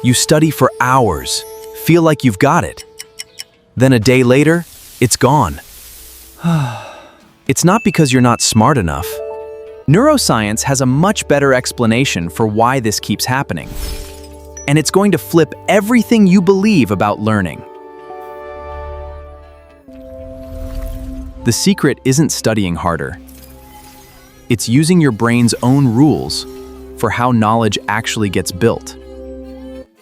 You study for hours, feel like you've got it. Then a day later, it's gone. It's not because you're not smart enough. Neuroscience has a much better explanation for why this keeps happening. And it's going to flip everything you believe about learning. The secret isn't studying harder. It's using your brain's own rules for how knowledge actually gets built.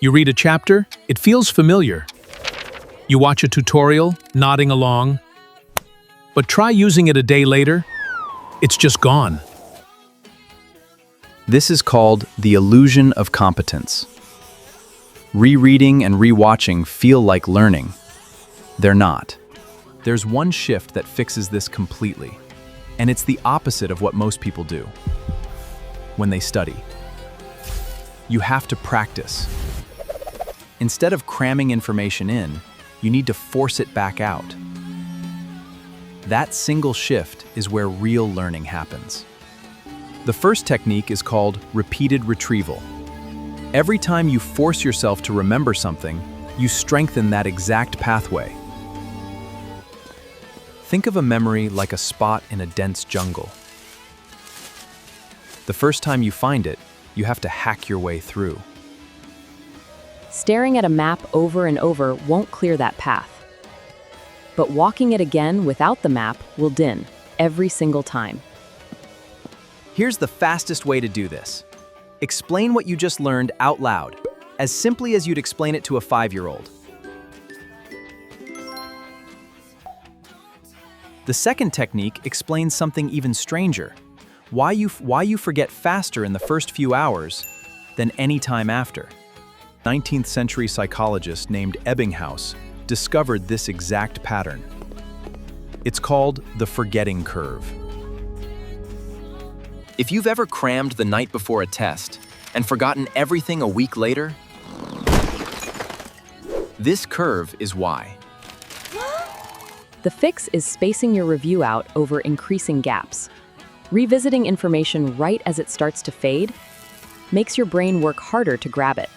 You read a chapter, it feels familiar. You watch a tutorial, nodding along. But try using it a day later, it's just gone. This is called the illusion of competence. Rereading and rewatching feel like learning. They're not. There's one shift that fixes this completely, and it's the opposite of what most people do when they study. You have to practice. Instead of cramming information in, you need to force it back out. That single shift is where real learning happens. The first technique is called repeated retrieval. Every time you force yourself to remember something, you strengthen that exact pathway. Think of a memory like a spot in a dense jungle. The first time you find it, you have to hack your way through. Staring at a map over and over won't clear that path. But walking it again without the map will din every single time. Here's the fastest way to do this. Explain what you just learned out loud, as simply as you'd explain it to a 5-year-old. The second technique explains something even stranger. Why you forget faster in the first few hours than any time after. 19th century psychologist named Ebbinghaus discovered this exact pattern. It's called the forgetting curve. If you've ever crammed the night before a test and forgotten everything a week later, this curve is why. The fix is spacing your review out over increasing gaps. Revisiting information right as it starts to fade makes your brain work harder to grab it.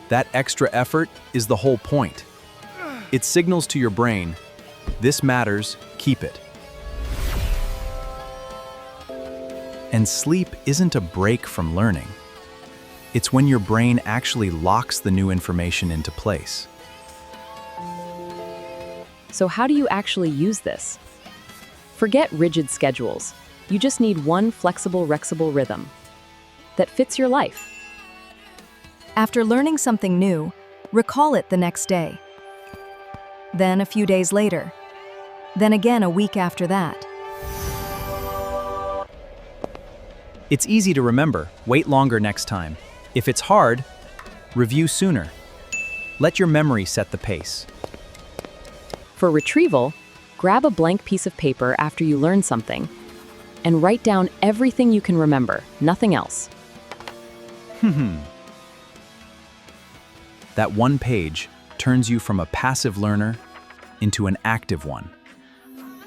That extra effort is the whole point. It signals to your brain, this matters, keep it. And sleep isn't a break from learning. It's when your brain actually locks the new information into place. So how do you actually use this? Forget rigid schedules. You just need one flexible rhythm that fits your life. After learning something new, recall it the next day. Then a few days later. Then again a week after that. It's easy to remember. Wait longer next time. If it's hard, review sooner. Let your memory set the pace. For retrieval, grab a blank piece of paper after you learn something and write down everything you can remember, nothing else. That one page turns you from a passive learner into an active one.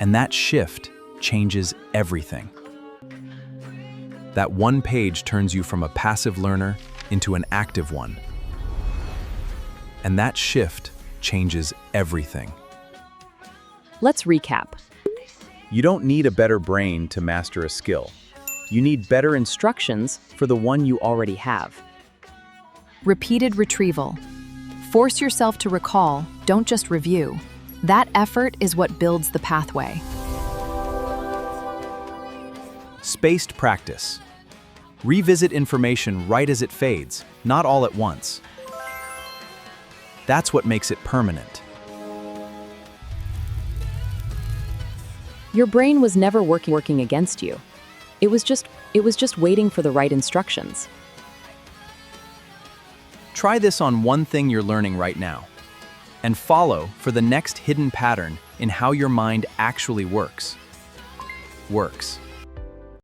And that shift changes everything. That one page turns you from a passive learner into an active one. And that shift changes everything. Let's recap. You don't need a better brain to master a skill. You need better Instructions for the one you already have. Repeated retrieval. Force yourself to recall, don't just review. That effort is what builds the pathway. spaced practice. Revisit information right as it fades, not all at once. That's what makes it permanent. Your brain was never working against you. It was just waiting for the right instructions. Try this on one thing you're learning right now, and follow for the next hidden pattern in how your mind actually works.